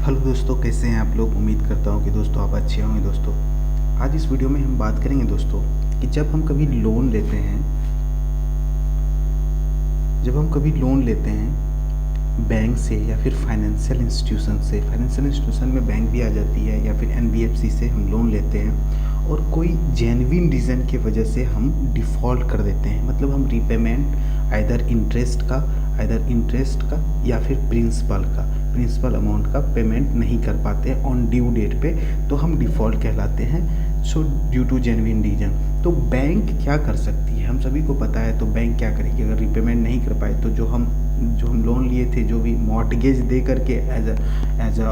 Hello दोस्तों, कैसे हैं आप लोग। उम्मीद करता हूँ कि दोस्तों आप अच्छे होंगे। दोस्तों आज इस वीडियो में हम बात करेंगे दोस्तों कि जब हम कभी लोन लेते हैं बैंक से या फिर फाइनेंशियल इंस्टीट्यूशन में बैंक भी आ जाती है या फिर एनबीएफसी से हम लोन लेते हैं और कोई जेन्युइन रीज़न की वजह से हम डिफ़ॉल्ट कर देते हैं। मतलब हम रीपेमेंट आइदर इंटरेस्ट का या फिर प्रिंसिपल अमाउंट का पेमेंट नहीं कर पाते ऑन ड्यू डेट पे, तो हम डिफ़ॉल्ट कहलाते हैं। So due to genuine reason तो बैंक क्या कर सकती है, हम सभी को पता है। तो बैंक क्या करेगी अगर रिपेमेंट नहीं कर पाए, तो जो हम लोन लिए थे, जो भी मॉर्टगेज दे करके एज अ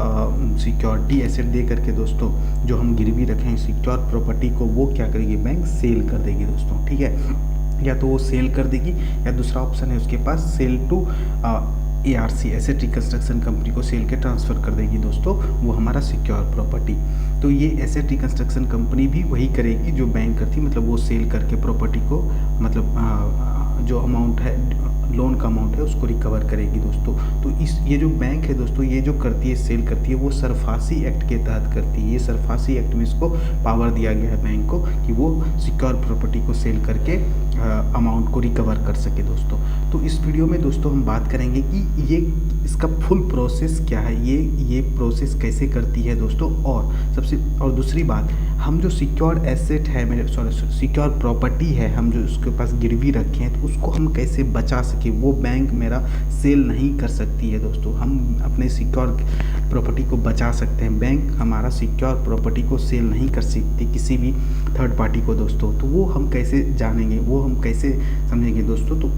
सिक्योरिटी एसेट दे करके दोस्तों, जो हम गिरवी रखें सिक्योर प्रॉपर्टी को, वो क्या करेगी बैंक सेल कर देगी दोस्तों। ठीक है, या तो वो सेल कर देगी या दूसरा ऑप्शन है उसके पास sell to ARC asset reconstruction company को सेल के ट्रांसफ़र कर देगी दोस्तों, वो हमारा सिक्योर प्रॉपर्टी। तो ये एसेट रिकंस्ट्रक्शन कंपनी भी वही करेगी जो बैंक करती, मतलब वो सेल करके प्रॉपर्टी को, मतलब जो अमाउंट है लोन का अमाउंट है उसको रिकवर करेगी दोस्तों। तो ये जो बैंक है दोस्तों, ये जो करती है सेल करती है, वो सरफासी एक्ट के तहत करती है। ये सरफासी एक्ट में इसको पावर दिया गया है बैंक को कि वो सिक्योर प्रॉपर्टी को सेल करके अमाउंट को रिकवर कर सके दोस्तों। तो इस वीडियो में दोस्तों हम बात करेंगे कि ये इसका फुल प्रोसेस क्या है, ये प्रोसेस कैसे करती है दोस्तों। और दूसरी बात, हम जो सिक्योर एसेट है सिक्योर प्रॉपर्टी है, हम जो उसके पास गिरवी रखे हैं, तो उसको हम कैसे बचा सके, वो बैंक मेरा सेल नहीं कर सकती है दोस्तों। हम अपने सिक्योर प्रॉपर्टी को बचा सकते हैं, बैंक हमारा सिक्योर प्रॉपर्टी को सेल नहीं कर सकती किसी भी थर्ड पार्टी को दोस्तों। तो वो हम कैसे जानेंगे, वो हम कैसे समझेंगे दोस्तों। तो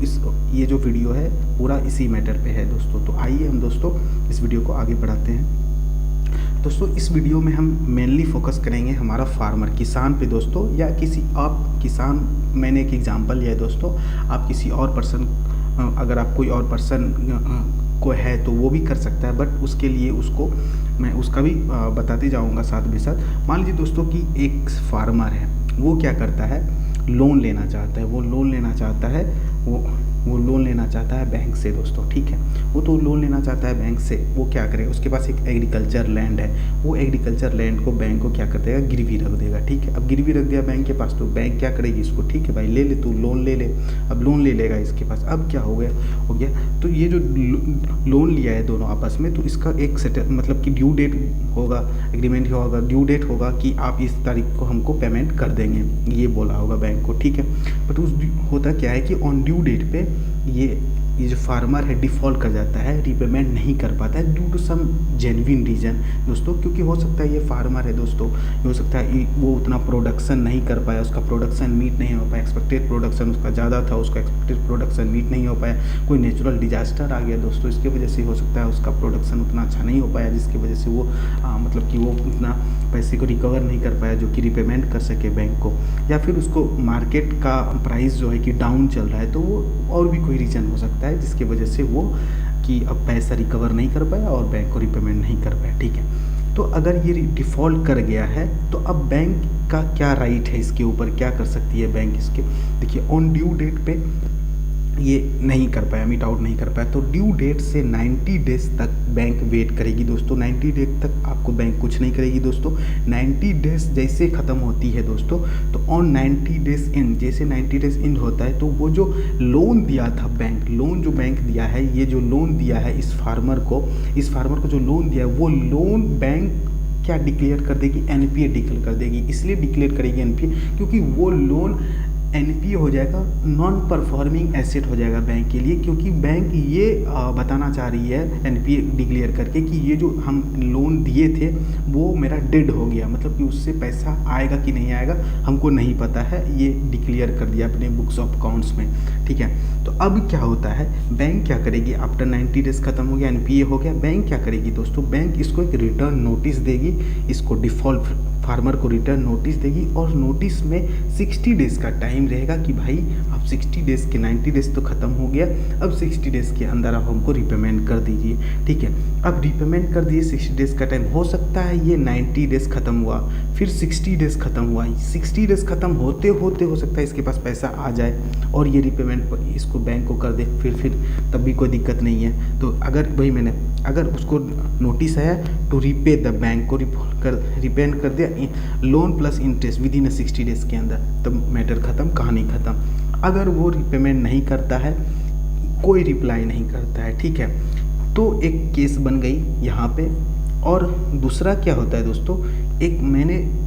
ये जो वीडियो है पूरा इसी मैटर पे है दोस्तों। तो आइए हम दोस्तों इस वीडियो को आगे बढ़ाते हैं। दोस्तों इस वीडियो में हम मेनली फोकस करेंगे हमारा फार्मर किसान पे दोस्तों, या किसी आप किसान, मैंने एक एग्जांपल लिया है दोस्तों। आप किसी और पर्सन, अगर आप कोई और पर्सन को है तो वो भी कर सकता है, बट उसके लिए उसको मैं उसका भी बताते जाऊंगा साथ में साथ। मान लीजिए दोस्तों कि एक फार्मर है, वो क्या करता है, लोन लेना चाहता है। वो लोन लेना चाहता है बैंक से दोस्तों। ठीक है, वो तो लोन लेना चाहता है बैंक से। वो क्या करे, उसके पास एक एग्रीकल्चर लैंड है, वो एग्रीकल्चर लैंड को बैंक को क्या कर देगा, गिरवी रख देगा। ठीक है, अब गिरवी रख दिया बैंक के पास, तो बैंक क्या करेगी इसको, ठीक है भाई ले ले, तू लोन ले ले। अब लोन ले लेगा इसके पास। अब क्या हो गया, तो ये जो लोन लिया है दोनों आपस में, तो इसका एक मतलब कि ड्यू डेट होगा, एग्रीमेंट होगा, ड्यू डेट होगा कि आप इस तारीख को हमको पेमेंट कर देंगे, ये बोला होगा बैंक को। ठीक है, बट होता क्या है कि ऑन ड्यू डेट पे ये जो फार्मर है डिफ़ॉल्ट कर जाता है, रीपेमेंट नहीं कर पाता है due to some genuine reason दोस्तों। क्योंकि हो सकता है ये फार्मर है दोस्तों, हो सकता है वो उतना प्रोडक्शन नहीं कर पाया, उसका प्रोडक्शन मीट नहीं हो पाया, एक्सपेक्टेड प्रोडक्शन उसका ज़्यादा था, उसका एक्सपेक्टेड प्रोडक्शन मीट नहीं हो पाया, कोई नेचुरल डिजास्टर आ गया दोस्तों, इसकी वजह से हो सकता है उसका प्रोडक्शन उतना अच्छा नहीं हो पाया, जिसकी वजह से वो मतलब कि वो उतना पैसे को रिकवर नहीं कर पाया जो कि रिपेमेंट कर सके बैंक को। या फिर उसको मार्केट का प्राइस जो है कि डाउन चल रहा है, तो वो और भी कोई रीज़न हो सकता है जिसकी वजह से वो कि अब पैसा रिकवर नहीं कर पाया और बैंक को रिपेमेंट नहीं कर पाया। ठीक है, तो अगर ये डिफ़ॉल्ट कर गया है, तो अब बैंक का क्या राइट है इसके ऊपर, क्या कर सकती है बैंक इसके। देखिए ऑन ड्यू डेट पे ये नहीं कर पाया, मीट आउट नहीं कर पाया, तो ड्यू डेट से 90 डेज तक बैंक वेट करेगी दोस्तों। 90 डेज तक आपको बैंक कुछ नहीं करेगी दोस्तों। 90 डेज जैसे ख़त्म होती है दोस्तों, तो ऑन 90 डेज इन, जैसे 90 डेज इन होता है, तो वो जो लोन दिया था बैंक, लोन जो बैंक दिया है, ये जो लोन दिया है इस फार्मर को जो लोन दिया है, वो लोन बैंक क्या डिक्लेयर कर देगी, NPA डिक्लेयर कर देगी। इसलिए डिक्लेयर करेगी NPA क्योंकि वो लोन NPA हो जाएगा, नॉन परफॉर्मिंग एसेट हो जाएगा बैंक के लिए। क्योंकि बैंक ये बताना चाह रही है NPA डिक्लेयर करके कि ये जो हम लोन दिए थे वो मेरा डेड हो गया, मतलब कि उससे पैसा आएगा कि नहीं आएगा हमको नहीं पता है, ये डिक्लेयर कर दिया अपने बुक्स ऑफ अकाउंट्स में। ठीक है, तो अब क्या होता है, बैंक क्या करेगी, आफ्टर 90 डेज खत्म हो गया, NPA हो गया, बैंक क्या करेगी दोस्तों, बैंक इसको एक रिटर्न नोटिस देगी, इसको डिफ़ॉल्ट फार्मर को रिटर्न नोटिस देगी और नोटिस में 60 डेज़ का टाइम रहेगा कि भाई अब 60 डेज़ के 90 डेज़ तो ख़त्म हो गया, अब 60 डेज़ के अंदर आप हमको रिपेमेंट कर दीजिए। ठीक है, अब रिपेमेंट कर दिए, 60 डेज़ का टाइम हो सकता है ये 90 डेज़ ख़त्म हुआ, फिर 60 डेज़ ख़त्म हुआ, 60 डेज़ ख़त्म होते होते हो सकता है इसके पास पैसा आ जाए और ये रिपेमेंट इसको बैंक को कर दे, फिर तब भी कोई दिक्कत नहीं है। तो अगर भाई अगर उसको नोटिस आया टू रीपे द बैंक को रिपेमेंट कर दिया loan plus interest with in 60 days के अंदर, तब मैटर ख़त्म, कहानी ख़त्म। अगर वो रिपेमेंट नहीं करता है, कोई रिप्लाई नहीं करता है, ठीक है, तो एक केस बन गई यहाँ पे। और दूसरा क्या होता है दोस्तों, एक मैंने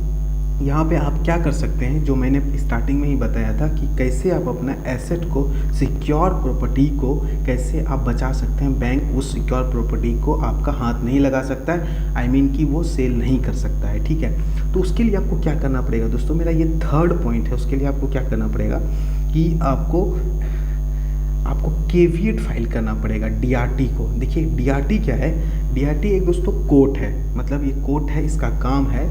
यहाँ पे आप क्या कर सकते हैं, जो मैंने स्टार्टिंग में ही बताया था कि कैसे आप अपना एसेट को, सिक्योर प्रॉपर्टी को कैसे आप बचा सकते हैं। बैंक उस सिक्योर प्रॉपर्टी को आपका हाथ नहीं लगा सकता है, आई मीन कि वो सेल नहीं कर सकता है, ठीक है। तो उसके लिए आपको क्या करना पड़ेगा दोस्तों, मेरा ये थर्ड पॉइंट है, उसके लिए आपको क्या करना पड़ेगा कि आपको केविएट फाइल करना पड़ेगा डीआरटी को। देखिए डीआरटी क्या है, डीआरटी एक दोस्तों कोर्ट है, मतलब ये कोर्ट है, इसका काम है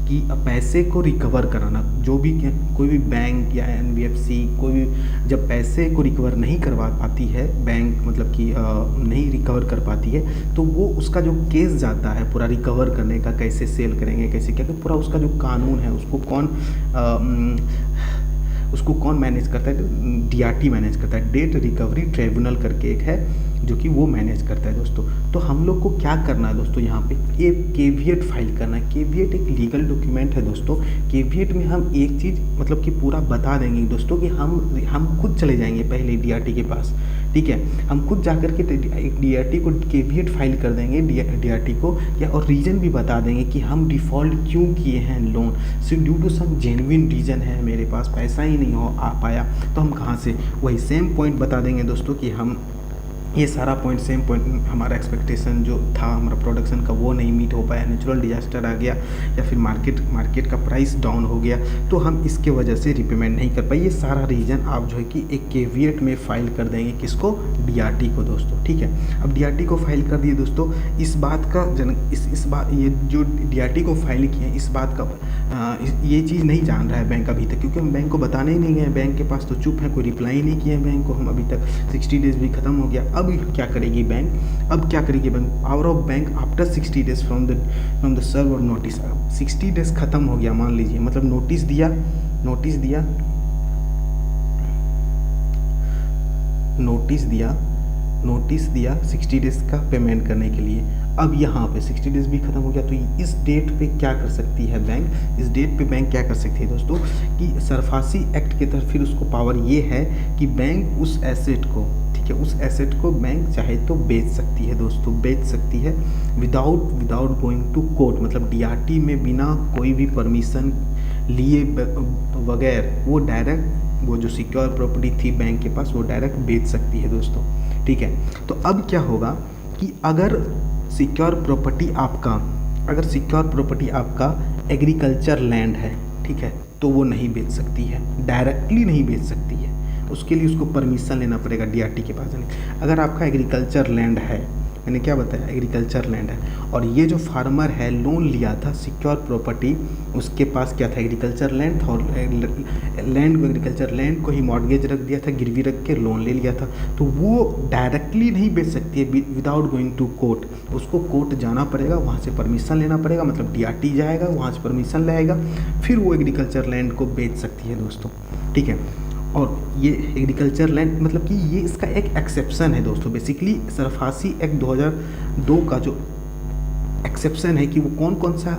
कि पैसे को रिकवर कराना। जो भी कोई भी बैंक या एनबीएफसी कोई भी जब पैसे को रिकवर नहीं करवा पाती है, बैंक मतलब कि नहीं रिकवर कर पाती है, तो वो उसका जो केस जाता है पूरा रिकवर करने का, कैसे सेल करेंगे, कैसे क्या, पूरा उसका जो कानून है उसको कौन मैनेज करता है, डीआरटी मैनेज करता है। डेट रिकवरी ट्रिब्यूनल करके एक है जो कि वो मैनेज करता है दोस्तों। तो हम लोग को क्या करना है दोस्तों, यहाँ पे एक केविएट फाइल करना है। केविएट एक लीगल डॉक्यूमेंट है दोस्तों। केविएट में हम एक चीज़ मतलब कि पूरा बता देंगे दोस्तों कि हम खुद चले जाएंगे पहले डीआरटी के पास, ठीक है, हम खुद जाकर के डीआरटी को केविएट फाइल कर देंगे डीआरटी को, या और रीज़न भी बता देंगे कि हम डिफ़ॉल्ट क्यों किए हैं लोन, सिर्फ due to some genuine reason है, मेरे पास पैसा ही नहीं आ पाया, तो हम कहाँ से, वही सेम पॉइंट बता देंगे दोस्तों कि हम ये सारा पॉइंट सेम पॉइंट, हमारा एक्सपेक्टेशन जो था हमारा प्रोडक्शन का वो नहीं मीट हो पाया, नेचुरल डिजास्टर आ गया या फिर मार्केट का प्राइस डाउन हो गया, तो हम इसके वजह से रिपेमेंट नहीं कर पाए। ये सारा रीज़न आप जो है कि एक केविएट में फाइल कर देंगे, किसको, डीआरटी को दोस्तों, ठीक है। अब डीआरटी को फाइल कर दिए दोस्तों, इस बात का इस बात, ये जो डीआरटी को फाइल किए हैं, इस बात का ये चीज़ नहीं जान रहा है बैंक अभी तक, क्योंकि हम बैंक को बताने ही नहीं गए, बैंक के पास तो चुप है, कोई रिप्लाई नहीं किया बैंक को हम अभी तक। 60 डेज़ भी खत्म हो गया, अब क्या करेगी बैंक, अब क्या करेगी bank, power of bank after 60 days from the server notice. 60 days खत्म हो गया मान लीजिए, मतलब नोटिस दिया 60 डेज का पेमेंट करने के लिए। अब यहाँ पे 60 डेज भी खत्म हो गया, तो इस डेट पे क्या कर सकती है बैंक, इस डेट पे बैंक क्या कर सकती है दोस्तों कि सरफासी एक्ट के तहत फिर उसको पावर ये है कि बैंक उस एसेट को, ठीक है, उस एसेट को बैंक चाहे तो बेच सकती है दोस्तों, बेच सकती है विदाउट गोइंग टू कोर्ट, मतलब डीआरटी में बिना कोई भी परमिशन लिए बगैर वो डायरेक्ट, वो जो सिक्योर प्रॉपर्टी थी बैंक के पास, वो डायरेक्ट बेच सकती है दोस्तों, ठीक है। तो अब क्या होगा कि अगर सिक्योर प्रॉपर्टी आपका एग्रीकल्चर लैंड है, ठीक है, तो वो नहीं बेच सकती है, डायरेक्टली नहीं बेच सकती है, उसके लिए उसको परमिशन लेना पड़ेगा डीआरटी के पास जाने। अगर आपका एग्रीकल्चर लैंड है, मैंने क्या बताया, एग्रीकल्चर लैंड है, और ये जो फार्मर है लोन लिया था सिक्योर प्रॉपर्टी, उसके पास क्या था, एग्रीकल्चर लैंड था, और एग्रीकल्चर लैंड को ही मॉर्गेज रख दिया था, गिरवी रख के लोन ले लिया था, तो वो डायरेक्टली नहीं बेच सकती है विदाउट गोइंग टू कोर्ट, उसको कोर्ट जाना पड़ेगा, वहाँ से परमिशन लेना पड़ेगा, मतलब डीआरटी जाएगा, वहाँ से परमिशन लाएगा, फिर वो एग्रीकल्चर लैंड को बेच सकती है दोस्तों, ठीक है। और ये एग्रीकल्चर लैंड मतलब कि ये इसका एक एक्सेप्शन है दोस्तों, बेसिकली सरफासी एक्ट 2002 का जो एक्सेप्शन है कि वो कौन कौन सा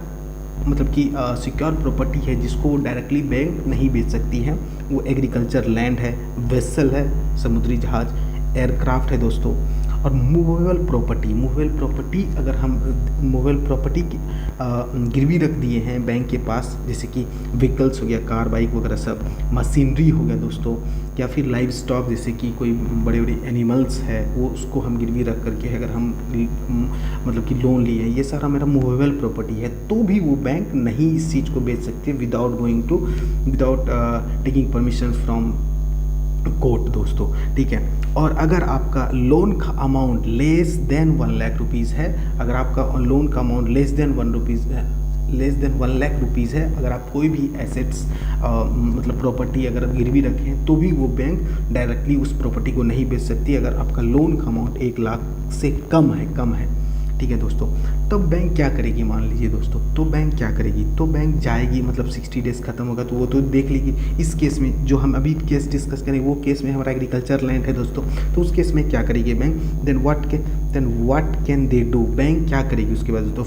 मतलब कि सिक्योर प्रॉपर्टी है जिसको वो डायरेक्टली बैंक नहीं बेच सकती है, वो एग्रीकल्चर लैंड है, वेसल है, समुद्री जहाज, एयरक्राफ्ट है दोस्तों, और मूवेबल प्रॉपर्टी अगर हम मूवेबल प्रॉपर्टी की गिरवी रख दिए हैं बैंक के पास, जैसे कि व्हीकल्स हो गया, कार बाइक वगैरह सब, मशीनरी हो गया दोस्तों, या फिर लाइव स्टॉक जैसे कि कोई बड़े बड़े एनिमल्स है, वो उसको हम गिरवी रख करके अगर हम मतलब कि लोन लिए, ये सारा मेरा मूवेबल प्रॉपर्टी है, तो भी वो बैंक नहीं इस चीज़ को बेच सकती है without taking permission from court दोस्तों, ठीक है। और अगर आपका लोन का amount less than 1 lakh rupees है, अगर आपका लोन का amount less than 1 less than 1 lakh rupees है, अगर आप कोई भी एसेट्स मतलब प्रॉपर्टी अगर गिरवी रखें तो भी वो बैंक डायरेक्टली उस प्रॉपर्टी को नहीं बेच सकती अगर आपका लोन का अमाउंट 1 लाख से कम है। ठीक है दोस्तों, तब बैंक क्या करेगी, मान लीजिए दोस्तों, तो बैंक क्या करेगी, तो बैंक जाएगी, मतलब 60 डेज़ खत्म होगा तो वो तो देख लेगी। इस केस में जो हम अभी केस डिस्कस करें वो केस में हमारा एग्रीकल्चर लैंड है दोस्तों, तो उस केस में क्या करेगी bank, then what can they do, bank क्या करेगी उसके बाद दोस्तों,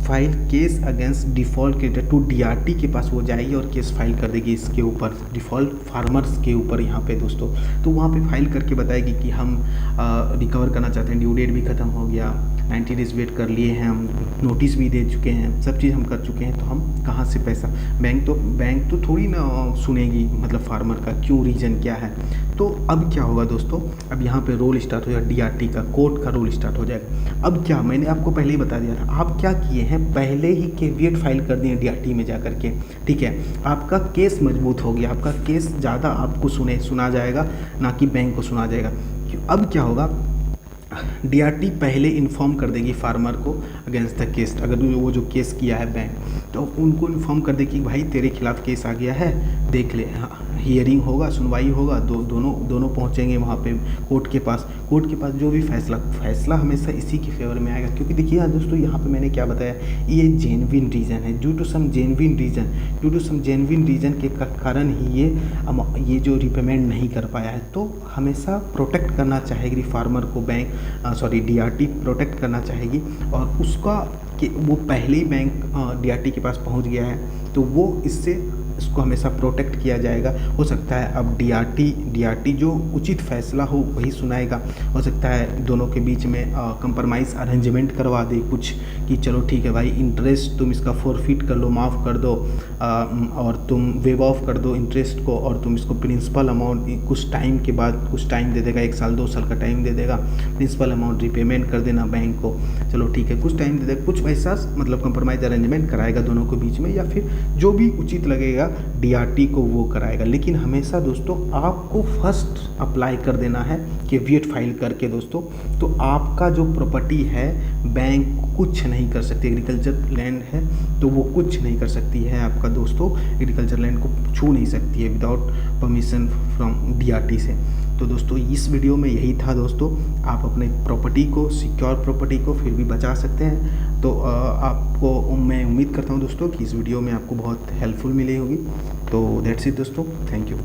file case against default creditor to DRT के पास वो जाएगी और केस फाइल कर देगी इसके ऊपर, डिफ़ॉल्ट फार्मर्स के ऊपर यहाँ पे दोस्तों। तो वहाँ पे फाइल करके बताएगी कि हम रिकवर करना चाहते हैं, ड्यू डेट भी ख़त्म हो गया, 90 डेज़ वेट कर लिए हैं, हम नोटिस भी दे चुके हैं, सब चीज़ हम कर चुके हैं, तो हम कहाँ से पैसा, बैंक तो थोड़ी ना सुनेगी मतलब फार्मर का क्यों, रीज़न क्या है। तो अब क्या होगा दोस्तों, अब यहाँ पे रोल स्टार्ट हो जाएगा, डीआरटी का, कोर्ट का रोल स्टार्ट हो जाएगा। अब क्या, मैंने आपको पहले ही बता दिया था, आप क्या किए हैं, पहले ही कैविएट फाइल कर दिए डीआरटी में जा करके, ठीक है, आपका केस मजबूत हो गया, आपका केस ज़्यादा आपको सुना जाएगा, ना कि बैंक को सुना जाएगा। अब क्या होगा, डीआरटी पहले इन्फॉर्म कर देगी फार्मर को अगेंस्ट द केस, अगर वो जो केस किया है बैंक, तो उनको इन्फॉर्म कर देगी कि भाई तेरे खिलाफ़ केस आ गया है, देख ले, हियरिंग होगा, सुनवाई होगा, दोनों पहुंचेंगे वहाँ पे कोर्ट के पास जो भी फैसला हमेशा इसी के फेवर में आएगा। क्योंकि देखिए दोस्तों, यहाँ पे मैंने क्या बताया, ये जेन्युइन रीज़न है, due to some genuine reason के कारण ही ये जो रिपेमेंट नहीं कर पाया है। तो हमेशा प्रोटेक्ट करना चाहेगी फार्मर को बैंक, डीआरटी प्रोटेक्ट करना चाहेगी, और उसका कि वो पहले ही बैंक डीआरटी के पास पहुंच गया है, तो वो इसको हमेशा प्रोटेक्ट किया जाएगा। हो सकता है अब डीआरटी जो उचित फैसला हो वही सुनाएगा, हो सकता है दोनों के बीच में कंप्रोमाइज़ अरेंजमेंट करवा दे कुछ, कि चलो ठीक है भाई, इंटरेस्ट तुम इसका फोरफिट कर लो, माफ़ कर दो, और तुम वेव ऑफ कर दो इंटरेस्ट को, और तुम इसको प्रिंसिपल अमाउंट कुछ टाइम के बाद, कुछ टाइम दे देगा, 1 साल 2 साल का टाइम दे देगा, प्रिंसिपल अमाउंट रिपेमेंट कर देना बैंक को, चलो ठीक है, कुछ टाइम दे देगा, कुछ वैसा मतलब कंप्रोमाइज़ अरेंजमेंट कराएगा दोनों के बीच में, या फिर जो भी उचित लगेगा डीआरटी को वो कराएगा। लेकिन हमेशा दोस्तों आपको फर्स्ट अप्लाई कर देना है कैविएट फाइल करके दोस्तों, तो आपका जो प्रॉपर्टी है बैंक कुछ नहीं कर सकती, एग्रीकल्चर लैंड है तो वो कुछ नहीं कर सकती है आपका दोस्तों, एग्रीकल्चर लैंड को छू नहीं सकती है विदाउट परमिशन फ्रॉम डीआरटी से। तो दोस्तों इस वीडियो में यही था दोस्तों, आप अपने प्रॉपर्टी को, सिक्योर प्रॉपर्टी को फिर भी बचा सकते हैं। तो आपको मैं उम्मीद करता हूं दोस्तों कि इस वीडियो में आपको बहुत हेल्पफुल मिली होगी। तो दैट्स इट दोस्तों, थैंक यू।